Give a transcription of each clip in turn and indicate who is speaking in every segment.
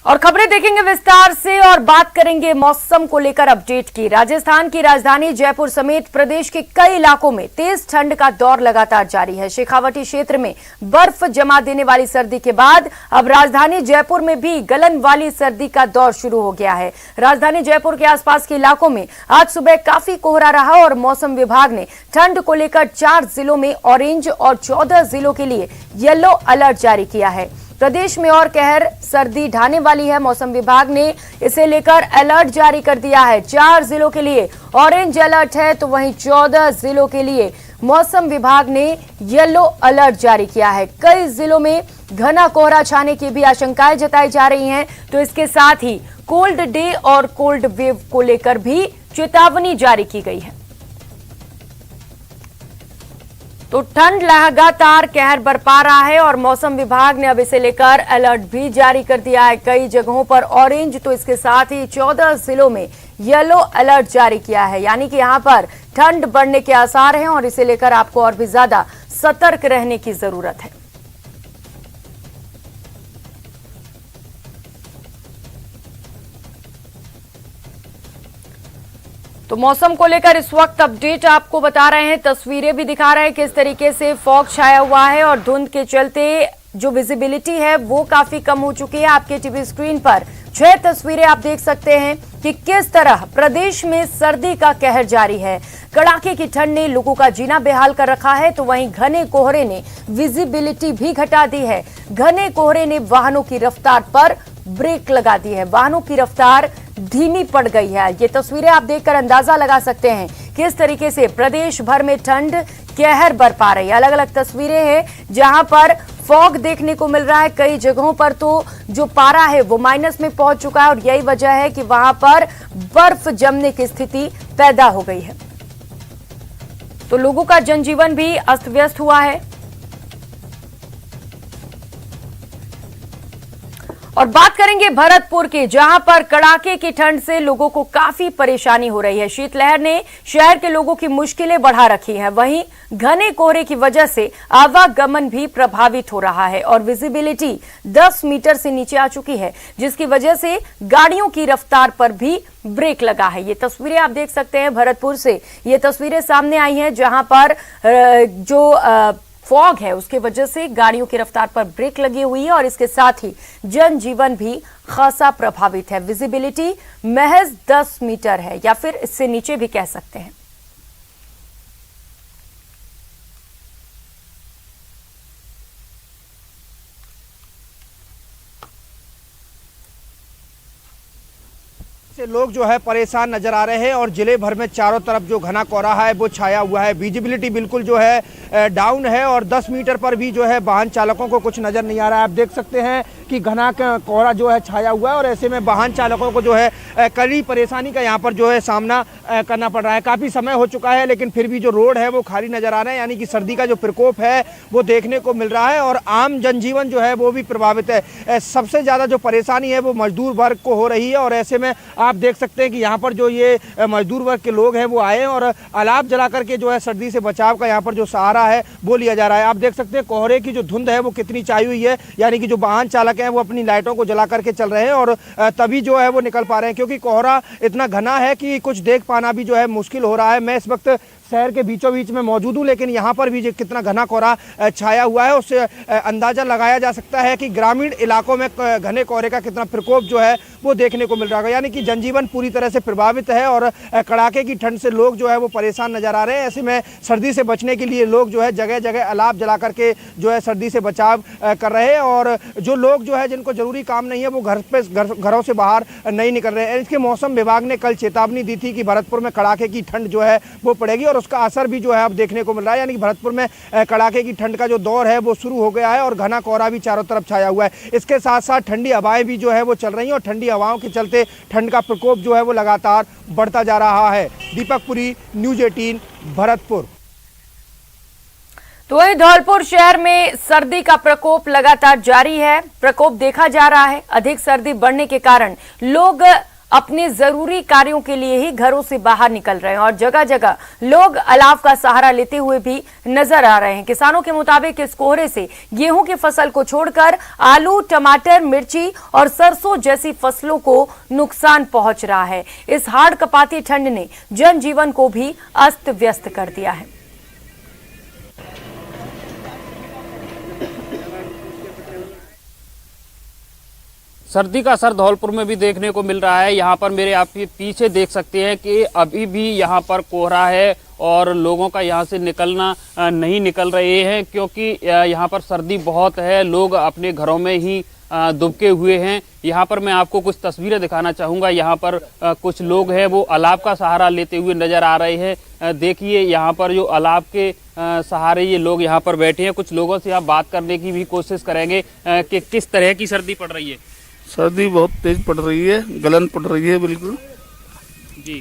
Speaker 1: और खबरें देखेंगे विस्तार से और बात करेंगे मौसम को लेकर अपडेट की। राजस्थान की राजधानी जयपुर समेत प्रदेश के कई इलाकों में तेज ठंड का दौर लगातार जारी है। शेखावटी क्षेत्र में बर्फ जमा देने वाली सर्दी के बाद अब राजधानी जयपुर में भी गलन वाली सर्दी का दौर शुरू हो गया है। राजधानी जयपुर के आसपास के इलाकों में आज सुबह काफी कोहरा रहा और मौसम विभाग ने ठंड को लेकर 4 जिलों में ऑरेंज और 14 जिलों के लिए येलो अलर्ट जारी किया है। प्रदेश में और कहर सर्दी ढाने वाली है। मौसम विभाग ने इसे लेकर अलर्ट जारी कर दिया है। 4 जिलों के लिए ऑरेंज अलर्ट है तो वहीं 14 जिलों के लिए मौसम विभाग ने येलो अलर्ट जारी किया है। कई जिलों में घना कोहरा छाने की भी आशंकाएं जताई जा रही हैं, तो इसके साथ ही कोल्ड डे और कोल्ड वेव को लेकर भी चेतावनी जारी की गई है। तो ठंड लगातार कहर बरपा रहा है और मौसम विभाग ने अब इसे लेकर अलर्ट भी जारी कर दिया है। कई जगहों पर ऑरेंज तो इसके साथ ही 14 जिलों में येलो अलर्ट जारी किया है, यानी कि यहां पर ठंड बढ़ने के आसार हैं और इसे लेकर आपको और भी ज्यादा सतर्क रहने की जरूरत है। तो मौसम को लेकर इस वक्त अपडेट आपको बता रहे हैं, तस्वीरें भी दिखा रहे हैं किस तरीके से फॉग छाया हुआ है और धुंध के चलते जो विजिबिलिटी है वो काफी कम हो चुकी है। आपके टीवी स्क्रीन पर 6 तस्वीरें आप देख सकते हैं कि किस तरह प्रदेश में सर्दी का कहर जारी है। कड़ाके की ठंड ने लोगों का जीना बेहाल कर रखा है, तो वहीं घने कोहरे ने विजिबिलिटी भी घटा दी है। घने कोहरे ने वाहनों की रफ्तार पर ब्रेक लगा दी है, वाहनों की रफ्तार धीमी पड़ गई है। ये तस्वीरें आप देखकर अंदाजा लगा सकते हैं किस तरीके से प्रदेश भर में ठंड कहर बरपा रही है। अलग अलग तस्वीरें हैं जहां पर फॉग देखने को मिल रहा है। कई जगहों पर तो जो पारा है वो माइनस में पहुंच चुका है और यही वजह है कि वहां पर बर्फ जमने की स्थिति पैदा हो गई है। तो लोगों का जनजीवन भी अस्त व्यस्त हुआ है। और बात करेंगे भरतपुर की, जहां पर कड़ाके की ठंड से लोगों को काफी परेशानी हो रही है। शीतलहर ने शहर के लोगों की मुश्किलें बढ़ा रखी हैं। वहीं घने कोहरे की वजह से आवागमन भी प्रभावित हो रहा है और विजिबिलिटी 10 मीटर से नीचे आ चुकी है, जिसकी वजह से गाड़ियों की रफ्तार पर भी ब्रेक लगा है। ये तस्वीरें आप देख सकते हैं भरतपुर से। ये तस्वीरें सामने आई हैं जहां पर जो फॉग है उसके वजह से गाड़ियों की रफ्तार पर ब्रेक लगी हुई है और इसके साथ ही जनजीवन भी खासा प्रभावित है। विजिबिलिटी महज 10 मीटर है या फिर इससे नीचे भी कह सकते हैं।
Speaker 2: से लोग जो है परेशान नजर आ रहे हैं और जिले भर में चारों तरफ जो घना कोहरा है वो छाया हुआ है। विजिबिलिटी बिल्कुल जो है डाउन है और 10 मीटर पर भी जो है वाहन चालकों को कुछ नजर नहीं आ रहा है। आप देख सकते हैं कि घना कोहरा जो है छाया हुआ है और ऐसे में वाहन चालकों को जो है कड़ी परेशानी का यहाँ पर जो है सामना करना पड़ रहा है। काफ़ी समय हो चुका है लेकिन फिर भी जो रोड है वो खाली नजर आ रहे हैं, यानी कि सर्दी का जो प्रकोप है वो देखने को मिल रहा है और आम जनजीवन जो है वो भी प्रभावित है। सबसे ज़्यादा जो परेशानी है वो मजदूर वर्ग को हो रही है और ऐसे में आप देख सकते हैं कि यहाँ पर जो ये मजदूर वर्ग के लोग हैं वो आए और अलाव जला करके जो है सर्दी से बचाव का यहाँ पर जो सहारा है वो लिया जा रहा है। आप देख सकते हैं कोहरे की जो धुंध है वो कितनी छाई हुई है, यानी कि जो वाहन चालक हैं वो अपनी लाइटों को जला करके चल रहे हैं और तभी जो है वो निकल पा रहे हैं, क्योंकि कोहरा इतना घना है कि कुछ देख पाना भी जो है मुश्किल हो रहा है। मैं इस वक्त शहर के बीचों बीच में मौजूद हूँ, लेकिन यहाँ पर भी कितना घना कोहरा छाया हुआ है उससे अंदाज़ा लगाया जा सकता है कि ग्रामीण इलाकों में घने कोहरे का कितना प्रकोप जो है वो देखने को मिल रहा है। यानी कि जनजीवन पूरी तरह से प्रभावित है और कड़ाके की ठंड से लोग जो है वो परेशान नजर आ रहे हैं। ऐसे में सर्दी से बचने के लिए लोग जो है जगह जगह अलाव जला करके जो है सर्दी से बचाव कर रहे हैं और जो लोग जो है जिनको जरूरी काम नहीं है वो घरों से बाहर नहीं निकल रहे हैं। इसके मौसम विभाग ने कल चेतावनी दी थी कि भरतपुर में कड़ाके की ठंड जो है वो पड़ेगी और उसका असर भी जो है अब देखने को मिल रहा है। यानी कि भरतपुर में कड़ाके की ठंड का जो दौर है वो शुरू हो गया है और घना कोहरा भी चारों तरफ छाया हुआ है। इसके साथ साथ ठंडी हवाएं भी जो है वो चल रही हैं और ठंडी हवाओं के चलते ठंड का प्रकोप जो है वो लगातार बढ़ता जा रहा है। दीपक पुरी, न्यूज़ 18 भरतपुर।
Speaker 1: तो वहीं धौलपुर शहर में सर्दी का प्रकोप लगातार जारी है। प्रकोप देखा जा रहा है। अधिक सर्दी बढ़ने के कारण लोग अपने जरूरी कार्यों के लिए ही घरों से बाहर निकल रहे हैं और जगह जगह लोग अलाव का सहारा लेते हुए भी नजर आ रहे हैं। किसानों के मुताबिक इस कोहरे से गेहूं की फसल को छोड़कर आलू, टमाटर, मिर्ची और सरसों जैसी फसलों को नुकसान पहुंच रहा है। इस हाड़ कपाती ठंड ने जनजीवन को भी अस्त व्यस्त कर दिया है।
Speaker 3: सर्दी का असर धौलपुर में भी देखने को मिल रहा है। यहाँ पर मेरे आप पीछे देख सकते हैं कि अभी भी यहाँ पर कोहरा है और लोगों का यहाँ से निकलना नहीं निकल रहे हैं, क्योंकि यहाँ पर सर्दी बहुत है। लोग अपने घरों में ही दुबके हुए हैं। यहाँ पर मैं आपको कुछ तस्वीरें दिखाना चाहूँगा। यहाँ पर कुछ लोग हैं वो अलाव का सहारा लेते हुए नज़र आ रहे हैं। देखिए यहाँ पर जो अलाव के सहारे ये लोग यहाँ पर बैठे हैं। कुछ लोगों से आप बात करने की भी कोशिश करेंगे कि किस तरह की सर्दी पड़ रही है।
Speaker 4: सर्दी बहुत तेज पड़ रही है, गलन पड़ रही है बिल्कुल
Speaker 3: जी।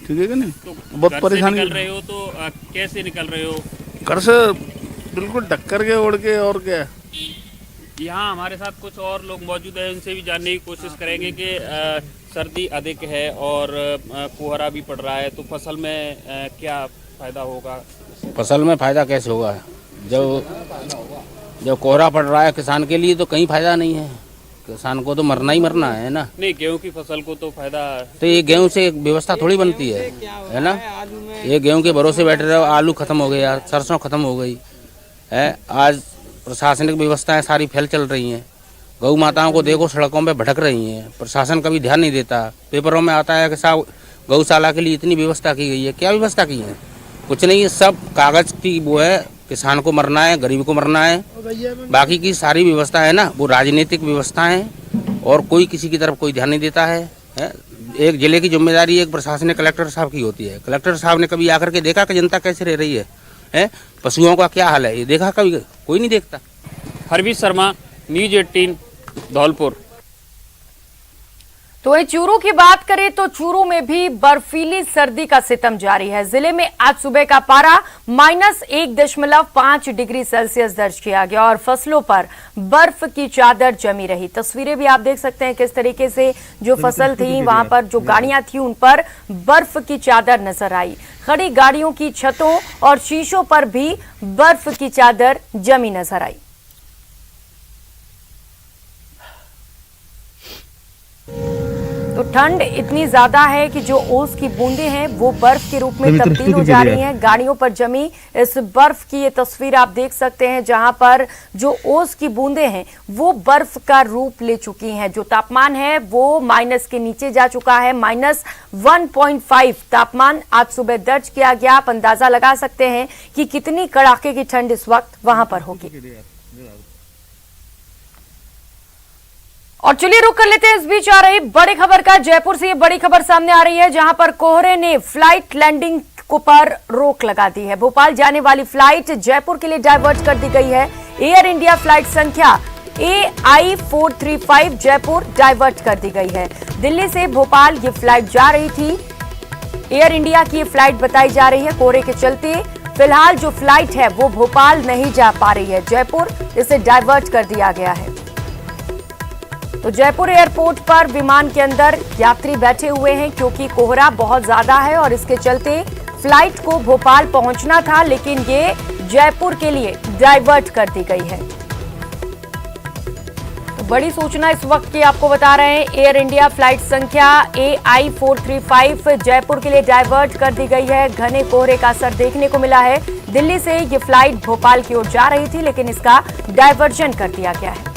Speaker 4: ठीक है कि नहीं?
Speaker 3: तो
Speaker 4: बहुत परेशानी।
Speaker 3: निकल रहे हो तो कैसे निकल रहे हो?
Speaker 4: घर से बिल्कुल ढक्कर के ओढ़ के। और क्या,
Speaker 3: यहाँ हमारे साथ कुछ और लोग मौजूद हैं, उनसे भी जानने की कोशिश करेंगे कि सर्दी अधिक है और कोहरा भी पड़ रहा है, तो फसल में क्या फायदा होगा?
Speaker 5: फसल में फ़ायदा कैसे होगा? जब कोहरा पड़ रहा है किसान के लिए तो कहीं फ़ायदा नहीं है। किसान को तो मरना ही मरना है ना।
Speaker 3: नहीं, गेहूं की फसल को तो फायदा।
Speaker 5: तो ये गेहूं से एक व्यवस्था थोड़ी बनती है ना। ये गेहूं के भरोसे बैठे रहो, आलू खत्म हो गया, सरसों खत्म हो गई है। आज प्रशासनिक व्यवस्थाएं सारी फैल चल रही हैं। गौ माताओं को देखो सड़कों पे भटक रही हैं। प्रशासन कभी ध्यान नहीं देता। पेपरों में आता है कि साहब गौशाला के लिए इतनी व्यवस्था की गई है। क्या व्यवस्था की है? कुछ नहीं है, सब कागज की वो है। किसान को मरना है, गरीब को मरना है। बाकी की सारी व्यवस्था है ना वो राजनीतिक व्यवस्था है और कोई किसी की तरफ कोई ध्यान नहीं देता है। एक जिले की जिम्मेदारी एक प्रशासनिक कलेक्टर साहब की होती है। कलेक्टर साहब ने कभी आकर के देखा कि जनता कैसे रह रही है? पशुओं का क्या हाल है ये देखा कभी? कोई नहीं देखता।
Speaker 3: हरवीश शर्मा, न्यूज 18 धौलपुर।
Speaker 1: तो चूरू की बात करें तो चूरू में भी बर्फीली सर्दी का सितम जारी है। जिले में आज सुबह का पारा -1.5 डिग्री सेल्सियस दर्ज किया गया और फसलों पर बर्फ की चादर जमी रही। तस्वीरें भी आप देख सकते हैं किस तरीके से जो फसल थी वहां पर जो गाड़ियां थी उन पर बर्फ की चादर नजर आई। खड़ी गाड़ियों की छतों और शीशों पर भी बर्फ की चादर जमी नजर आई। तो ठंड इतनी ज्यादा है कि जो ओस की बूंदें हैं वो बर्फ के रूप में तब्दील हो जा रही हैं। गाड़ियों पर जमी इस बर्फ की ये तस्वीर आप देख सकते हैं, जहां पर जो ओस की बूंदें हैं वो बर्फ का रूप ले चुकी हैं। जो तापमान है वो माइनस के नीचे जा चुका है। -1.5 तापमान आज सुबह दर्ज किया गया। आप अंदाजा लगा सकते हैं कि कितनी कड़ाके की ठंड इस वक्त वहां पर होगी। और चलिए रुक कर लेते हैं इस बीच आ रही बड़ी खबर का। जयपुर से ये बड़ी खबर सामने आ रही है, जहां पर कोहरे ने फ्लाइट लैंडिंग को पर रोक लगा दी है। भोपाल जाने वाली फ्लाइट जयपुर के लिए डाइवर्ट कर दी गई है। एयर इंडिया फ्लाइट संख्या AI435 जयपुर डाइवर्ट कर दी गई है। दिल्ली से भोपाल ये फ्लाइट जा रही थी। एयर इंडिया की ये फ्लाइट बताई जा रही है। कोहरे के चलते फिलहाल जो फ्लाइट है वो भोपाल नहीं जा पा रही है। जयपुर इसे डाइवर्ट कर दिया गया है। तो जयपुर एयरपोर्ट पर विमान के अंदर यात्री बैठे हुए हैं, क्योंकि कोहरा बहुत ज्यादा है और इसके चलते फ्लाइट को भोपाल पहुंचना था, लेकिन ये जयपुर के लिए डाइवर्ट कर दी गई है। तो बड़ी सूचना इस वक्त की आपको बता रहे हैं। एयर इंडिया फ्लाइट संख्या AI435 जयपुर के लिए डाइवर्ट कर दी गई है। घने कोहरे का असर देखने को मिला है। दिल्ली से ये फ्लाइट भोपाल की ओर जा रही थी, लेकिन इसका डाइवर्जन कर दिया गया है।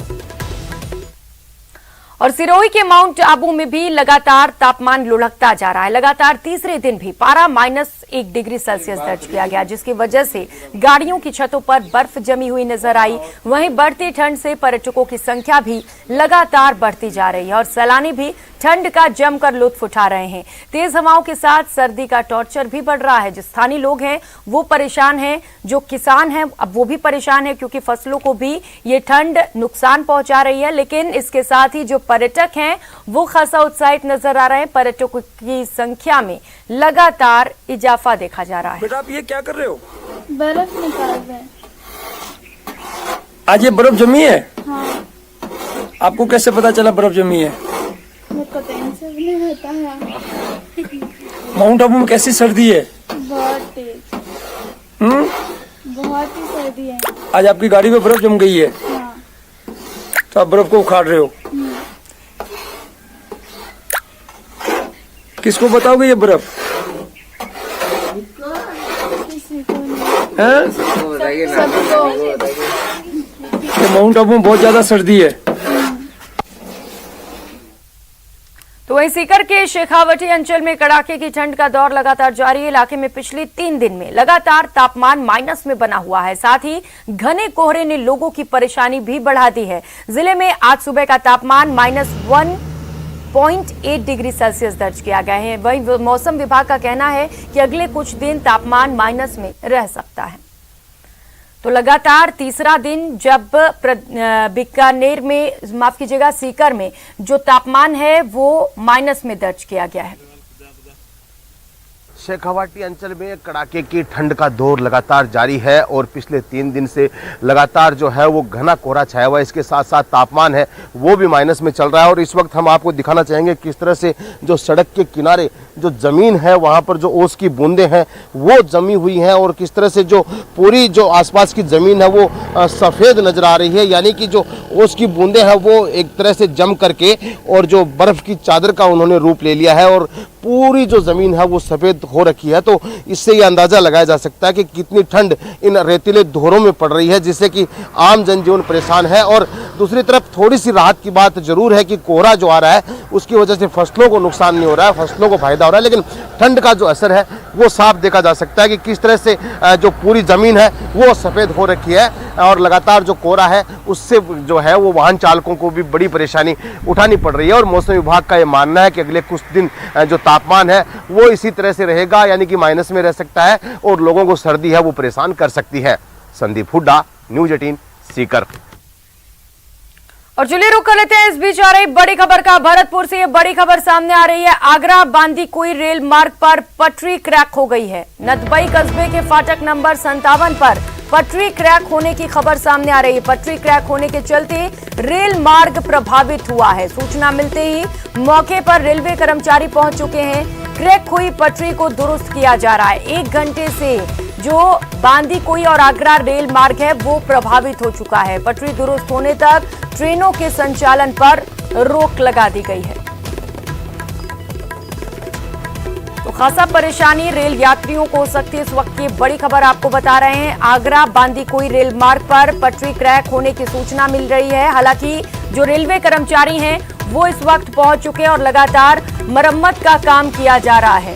Speaker 1: और सिरोही के माउंट आबू में भी लगातार तापमान लुढ़कता जा रहा है। लगातार तीसरे दिन भी पारा -1 डिग्री सेल्सियस दर्ज किया गया, जिसकी वजह से गाड़ियों की छतों पर बर्फ जमी हुई नजर आई। वहीं बढ़ती ठंड से पर्यटकों की संख्या भी लगातार बढ़ती जा रही है और सैलानी भी ठंड का जमकर लुत्फ उठा रहे हैं। तेज हवाओं के साथ सर्दी का टॉर्चर भी बढ़ रहा है। जो स्थानीय लोग हैं वो परेशान हैं, जो किसान हैं अब वो भी परेशान है, क्योंकि फसलों को भी ये ठंड नुकसान पहुंचा रही है। लेकिन इसके साथ ही जो पर्यटक हैं वो खासा उत्साहित नजर आ रहे हैं। पर्यटकों की संख्या में लगातार इजाफा देखा जा रहा है।
Speaker 6: बेटा आप ये क्या कर रहे हो?
Speaker 7: बर्फ निकाल रहे हैं।
Speaker 6: आज ये बर्फ जमी है?
Speaker 7: हाँ।
Speaker 6: आपको कैसे पता चला बर्फ जमी है?
Speaker 7: मेरे को ट्रेन से नहीं होता है।
Speaker 6: माउंट आबू में कैसी सर्दी है?
Speaker 7: बहुत तेज, बहुत ही सर्दी है।
Speaker 6: आज आपकी गाड़ी में बर्फ जम गई है,
Speaker 7: हाँ।
Speaker 6: तो आप बर्फ को उखाड़ रहे हो। किसको बताओगे ये बर्फ?
Speaker 7: किसी को नहीं,
Speaker 6: हैं?
Speaker 7: सबको।
Speaker 6: कि माउंट आबू में बहुत ज्यादा सर्दी है।
Speaker 1: तो वहीं सीकर के शेखावटी अंचल में कड़ाके की ठंड का दौर लगातार जारी है। इलाके में पिछले 3 दिन में लगातार तापमान माइनस में बना हुआ है। साथ ही घने कोहरे ने लोगों की परेशानी भी बढ़ा दी है। जिले में आज सुबह का तापमान -1.8 डिग्री सेल्सियस दर्ज किया गया है। वहीं मौसम विभाग का कहना है कि अगले कुछ दिन तापमान माइनस में रह सकता है। तो लगातार तीसरा दिन जब बीकानेर में, माफ कीजिएगा, सीकर में जो तापमान है वो माइनस में दर्ज किया गया है।
Speaker 2: शेखावाटी अंचल में कड़ाके की ठंड का दौर लगातार जारी है और पिछले 3 दिन से लगातार जो है वो घना कोहरा छाया हुआ है। इसके साथ साथ तापमान है वो भी माइनस में चल रहा है। और इस वक्त हम आपको दिखाना चाहेंगे किस तरह से जो सड़क के किनारे जो जमीन है वहां पर जो ओस की बूंदें हैं वो जमी हुई हैं और किस तरह से जो पूरी जो आसपास की जमीन है वो सफ़ेद नजर आ रही है। यानी कि जो ओस की बूंदें हैं वो एक तरह से जम करके और जो बर्फ की चादर का उन्होंने रूप ले लिया है और पूरी जो जमीन है वो सफ़ेद हो रखी है। तो इससे ये अंदाज़ा लगाया जा सकता है कि कितनी ठंड इन रेतीले धोरों में पड़ रही है, जिससे कि आम जनजीवन परेशान है। और दूसरी तरफ थोड़ी सी राहत की बात जरूर है कि कोहरा जो आ रहा है उसकी वजह से फसलों को नुकसान नहीं हो रहा है, फसलों को फायदा हो रहा है। लेकिन ठंड का जो असर है वो साफ देखा जा सकता है कि किस तरह से जो पूरी ज़मीन है वो सफ़ेद हो रखी है और लगातार जो कोहरा है उससे जो है वो वाहन चालकों को भी बड़ी परेशानी उठानी पड़ रही है। और मौसम विभाग का ये मानना है कि अगले कुछ दिन जो तापमान है वो इसी तरह से रहेगा, यानी कि माइनस में रह सकता है और लोगों को सर्दी है वो परेशान कर सकती है। संदीप हुड्डा, न्यूज़ 18 सीकर।
Speaker 1: और चलिए रुक कर लेते हैं इस बीच आ रही बड़ी खबर का। भरतपुर से ये बड़ी खबर सामने आ रही है। आगरा बांदीकुई रेल मार्ग पर पटरी क्रैक हो गई है। नदबई कस्बे के फाटक नंबर 57 पर पटरी क्रैक होने की खबर सामने आ रही है। पटरी क्रैक होने के चलते रेल मार्ग प्रभावित हुआ है। सूचना मिलते ही मौके पर रेलवे कर्मचारी पहुंच चुके हैं। क्रैक हुई पटरी को दुरुस्त किया जा रहा है। 1 घंटे से जो बांदीकुई और आगरा रेल मार्ग है वो प्रभावित हो चुका है। पटरी दुरुस्त होने तक ट्रेनों के संचालन पर रोक लगा दी गई है। तो खासा परेशानी रेल यात्रियों को हो सकती है। इस वक्त की बड़ी खबर आपको बता रहे हैं। आगरा बांदीकुई रेल मार्ग पर पटरी क्रैक होने की सूचना मिल रही है। हालांकि जो रेलवे कर्मचारी हैं वो इस वक्त पहुंच चुके हैं और लगातार मरम्मत का काम किया जा रहा है।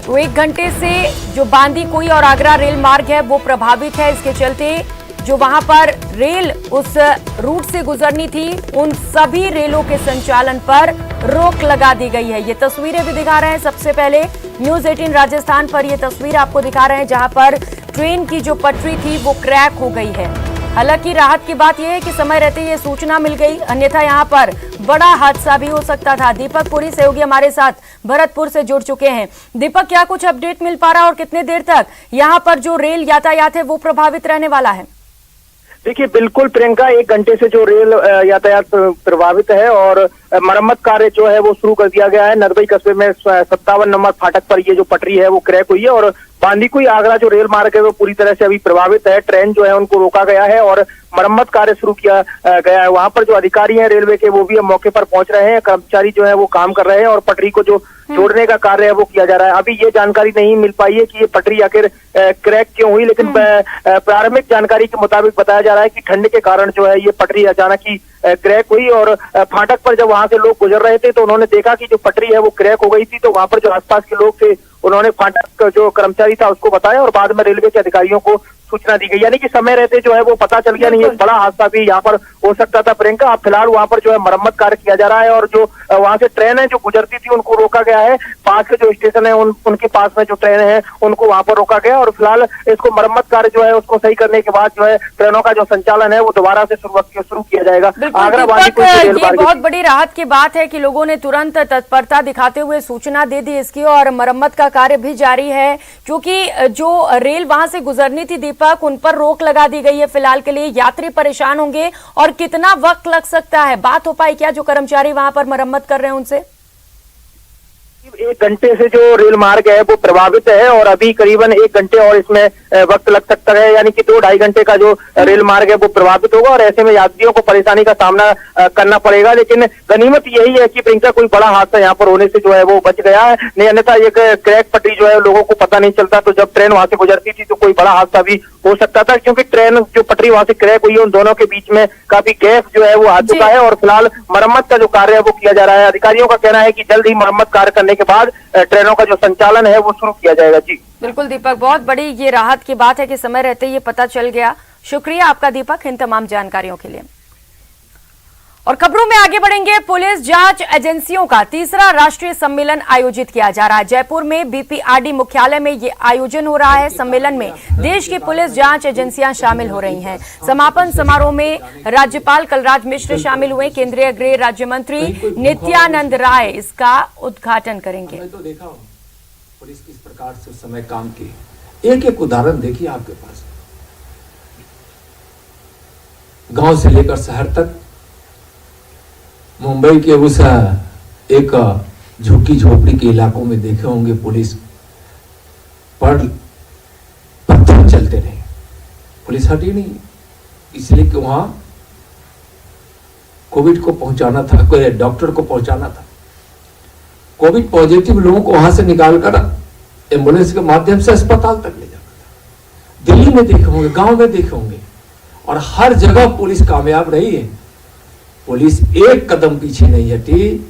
Speaker 1: तो 1 घंटे से जो बांदीकुई और आगरा रेल मार्ग है वो प्रभावित है। इसके चलते जो वहां पर रेल उस रूट से गुजरनी थी उन सभी रेलों के संचालन पर रोक लगा दी गई है। ये तस्वीरें भी दिखा रहे हैं। सबसे पहले न्यूज़ 18 राजस्थान पर ये तस्वीर आपको दिखा रहे हैं जहां पर ट्रेन की जो पटरी थी वो क्रैक हो गई है। हालांकि राहत की बात यह है कि समय रहते ये सूचना मिल गई, अन्यथा यहां पर बड़ा हादसा भी हो सकता था। दीपक पुरी सहयोगी हमारे साथ भरतपुर से जुड़ चुके हैं। दीपक, क्या कुछ अपडेट मिल पा रहा है और कितने देर तक यहां पर जो रेल यातायात है वो प्रभावित रहने वाला है?
Speaker 8: देखिए, बिल्कुल प्रियंका, 1 घंटे से जो रेल यातायात प्रभावित है और मरम्मत कार्य जो है वो शुरू कर दिया गया है। नदबई कस्बे में 57 नंबर फाटक पर ये जो पटरी है वो क्रैक हुई है और बांदीकुई आगरा जो रेल मार्ग है वो पूरी तरह से अभी प्रभावित है। ट्रेन जो है उनको रोका गया है और मरम्मत कार्य शुरू किया गया है। वहां पर जो अधिकारी हैं रेलवे के वो भी मौके पर पहुंच रहे हैं। कर्मचारी जो है वो काम कर रहे हैं और पटरी को जो जोड़ने का कार्य है वो किया जा रहा है। अभी ये जानकारी नहीं मिल पाई है कि ये पटरी आखिर क्रैक क्यों हुई, लेकिन प्रारंभिक जानकारी के मुताबिक बताया जा रहा है कि ठंड के कारण जो है ये पटरी अचानक ही क्रैक हुई और फाटक पर जब वहां से लोग गुजर रहे थे तो उन्होंने देखा कि जो पटरी है वो क्रैक हो गई थी। तो वहां पर जो आसपास के लोग थे उन्होंने फाटक जो कर्मचारी था उसको बताया और बाद में रेलवे के अधिकारियों को सूचना दी गई। यानी कि समय रहते जो है वो पता चल गया। नहीं, एक बड़ा हादसा भी यहाँ पर हो सकता था प्रियंका। अब फिलहाल वहाँ पर जो है मरम्मत कार्य किया जा रहा है और जो वहाँ से ट्रेन है जो गुजरती थी उनको रोका गया है। पास के जो स्टेशन है उनके पास में जो ट्रेन है उनको वहाँ पर रोका गया और फिलहाल इसको मरम्मत कार्य जो है उसको सही करने के बाद जो है ट्रेनों का जो संचालन है वो दोबारा से शुरू किया जाएगा।
Speaker 1: आगरा बांदीकुई रेल मार्ग बहुत बड़ी राहत की बात है कि लोगों ने तुरंत तत्परता दिखाते हुए सूचना दे दी इसकी और मरम्मत का कार्य भी जारी है, क्योंकि जो रेल वहां से गुजरनी थी दीपक, उन पर रोक लगा दी गई है फिलहाल के लिए। यात्री परेशान होंगे और कितना वक्त लग सकता है? बात हो पाई क्या जो कर्मचारी वहां पर मरम्मत कर रहे हैं उनसे?
Speaker 8: 1 घंटे से जो रेल मार्ग है वो प्रभावित है और अभी करीबन 1 घंटे और इसमें वक्त लग सकता है, यानी कि 2-2.5 घंटे का जो रेल मार्ग है वो प्रभावित होगा और ऐसे में यात्रियों को परेशानी का सामना करना पड़ेगा। लेकिन गनीमत यही है कि प्रियंका कोई बड़ा हादसा यहाँ पर होने से जो है वो बच गया है, नहीं अन्यथा एक क्रैक पटरी जो है लोगों को पता नहीं चलता, तो जब ट्रेन वहां से गुजरती थी तो कोई बड़ा हादसा भी हो सकता था, क्योंकि ट्रेन जो पटरी वहां से क्रैक हुई है उन दोनों के बीच में काफी गैप जो है वो आ चुका है और फिलहाल मरम्मत का जो कार्य है वो किया जा रहा है। अधिकारियों का कहना है कि जल्द ही मरम्मत कार्य करने के बाद ट्रेनों का जो संचालन है वो शुरू किया जाएगा। जी
Speaker 1: बिल्कुल दीपक, बहुत बड़ी ये राहत की बात है कि समय रहते ये पता चल गया। शुक्रिया आपका दीपक इन तमाम जानकारियों के लिए। और खबरों में आगे बढ़ेंगे। पुलिस जांच एजेंसियों का तीसरा राष्ट्रीय सम्मेलन आयोजित किया जा रहा है। जयपुर में बीपीआरडी मुख्यालय में ये आयोजन हो रहा है। सम्मेलन में देश की पुलिस जांच एजेंसियां शामिल हो रही हैं। समापन समारोह में राज्यपाल कलराज मिश्र शामिल हुए। केंद्रीय गृह राज्य मंत्री नित्यानंद राय इसका उद्घाटन करेंगे।
Speaker 6: तो देखा पुलिस किस प्रकार से उस समय काम की, एक उदाहरण देखिए आपके पास, गांव से लेकर शहर तक, मुंबई के उस एक झुग्गी झोपड़ी के इलाकों में देखे होंगे पुलिस पर पत्थर चलते रहे, पुलिस हटी नहीं, इसलिए कि वहां कोविड को पहुंचाना था, कोई डॉक्टर को पहुंचाना था। कोविड पॉजिटिव लोगों को वहां से निकालकर एम्बुलेंस के माध्यम से अस्पताल तक ले जाना था। दिल्ली में देखे होंगे, गांव में देखे होंगे, और हर जगह पुलिस कामयाब रही है। पुलिस एक कदम पीछे नहीं हटी।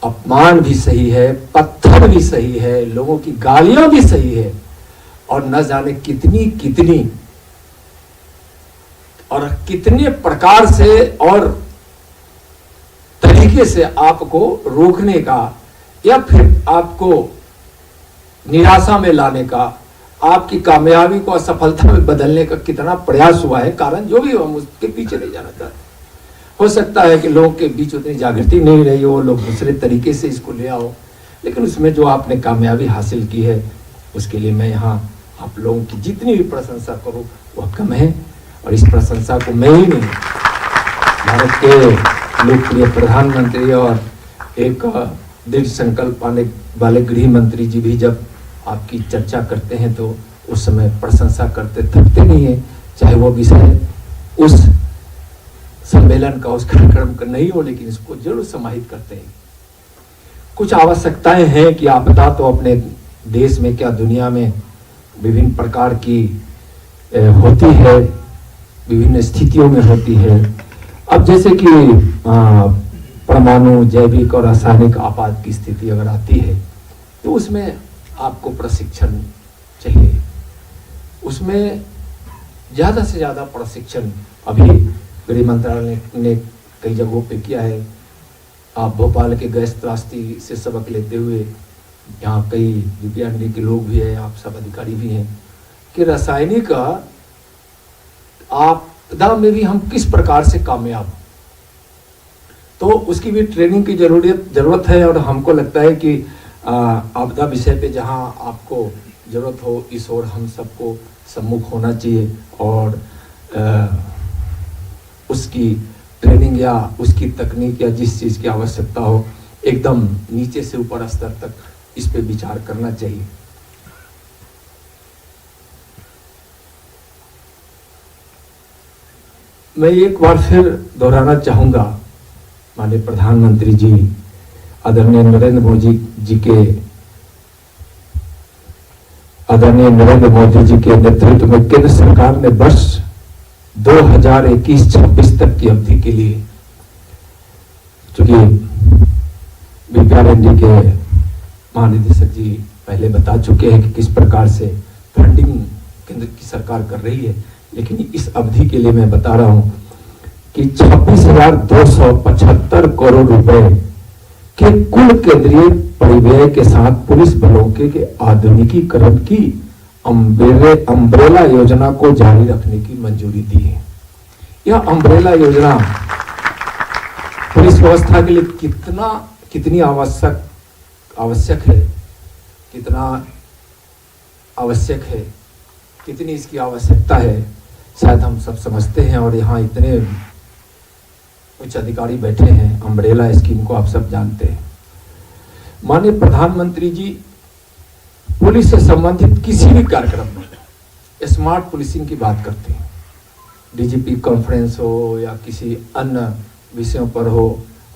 Speaker 6: अपमान भी सही है, पत्थर भी सही है, लोगों की गालियां भी सही है, और न जाने कितनी कितनी और कितने प्रकार से और तरीके से आपको रोकने का या फिर आपको निराशा में लाने का, आपकी कामयाबी को असफलता में बदलने का कितना प्रयास हुआ है। कारण जो भी हो, हम उसके पीछे नहीं जाना चाहते। हो सकता है कि लोगों के बीच उतनी जागृति नहीं रही हो, लोग दूसरे तरीके से इसको ले आओ, लेकिन उसमें जो आपने कामयाबी हासिल की है उसके लिए मैं यहाँ आप लोगों की जितनी भी प्रशंसा करूँ वह कम है। और इस प्रशंसा को मैं ही नहीं, भारत के लोकप्रिय प्रधानमंत्री और एक दृढ़ संकल्प वाले गृह मंत्री जी भी जब आपकी चर्चा करते हैं तो उस समय प्रशंसा करते थकते नहीं है, चाहे वो विषय उस सम्मेलन का, उस कार्यक्रम का नहीं हो, लेकिन इसको जरूर समाहित करते हैं। कुछ आवश्यकताएं हैं कि आपदा तो अपने देश में क्या दुनिया में विभिन्न प्रकार की होती है, विभिन्न स्थितियों में होती है। अब जैसे कि परमाणु, जैविक और रासायनिक आपात की स्थिति अगर आती है तो उसमें आपको प्रशिक्षण चाहिए। उसमें ज़्यादा से ज़्यादा प्रशिक्षण अभी गृह मंत्रालय ने कई जगहों पे किया है। आप भोपाल के गैस त्रासदी से सबक लेते हुए, यहाँ कई बीपीआरडी के लोग भी हैं, आप सब अधिकारी भी हैं, कि रासायनिक आपदा में भी हम किस प्रकार से कामयाब, तो उसकी भी ट्रेनिंग की जरूरत है। और हमको लगता है कि आपदा विषय पे जहाँ आपको जरूरत हो, इस ओर हम सबको सम्मुख होना चाहिए और उसकी ट्रेनिंग या उसकी तकनीक या जिस चीज़ की आवश्यकता हो, एकदम नीचे से ऊपर स्तर तक इस पे विचार करना चाहिए। मैं एक बार फिर दोहराना चाहूँगा, माननीय प्रधानमंत्री जी, आदरणीय नरेंद्र मोदी जी के नेतृत्व में केंद्र सरकार ने वर्ष 2021-26 तक की अवधि के लिए, चूंकि बीपीआरडी के महानिदेशक जी पहले बता चुके हैं कि किस प्रकार से फंडिंग केंद्र की सरकार कर रही है, लेकिन इस अवधि के लिए मैं बता रहा हूं कि 26,275 करोड़ रुपए के कुल केंद्रीय परिव्यय के साथ पुलिस बलों के आधुनिकीकरण की अम्ब्रेला योजना को जारी रखने की मंजूरी दी है। यह अम्ब्रेला योजना पुलिस व्यवस्था के लिए कितनी आवश्यक है कितनी इसकी आवश्यकता है शायद हम सब समझते हैं, और यहाँ इतने उच्च अधिकारी बैठे हैं, अम्ब्रेला स्कीम को आप सब जानते हैं। माननीय प्रधानमंत्री जी पुलिस से संबंधित किसी भी कार्यक्रम में स्मार्ट पुलिसिंग की बात करते हैं, डीजीपी कॉन्फ्रेंस हो या किसी अन्य विषयों पर हो,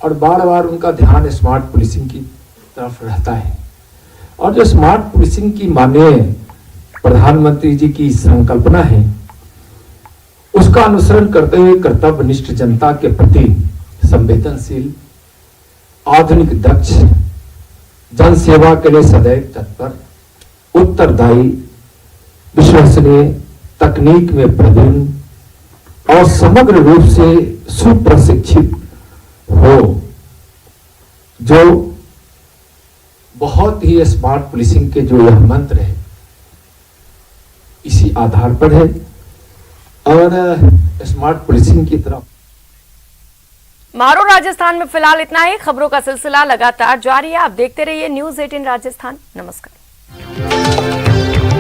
Speaker 6: और बार बार उनका ध्यान स्मार्ट पुलिसिंग की तरफ रहता है। और जो स्मार्ट पुलिसिंग की माननीय प्रधानमंत्री जी की संकल्पना है, उसका अनुसरण करते हुए कर्तव्यनिष्ठ जनता के प्रति संवेदनशील, आधुनिक, दक्ष, जन सेवा के लिए सदैव तत्पर, उत्तरदायी, विश्वसनीय, तकनीक में प्रवीण और समग्र रूप से सुप्रशिक्षित हो, जो बहुत ही स्मार्ट पुलिसिंग के जो यह मंत्र है इसी आधार पर है। और स्मार्ट पुलिसिंग की तरफ
Speaker 1: मारो राजस्थान में फिलहाल इतना ही। खबरों का सिलसिला लगातार जारी है। आप देखते रहिए न्यूज़ 18 राजस्थान। नमस्कार।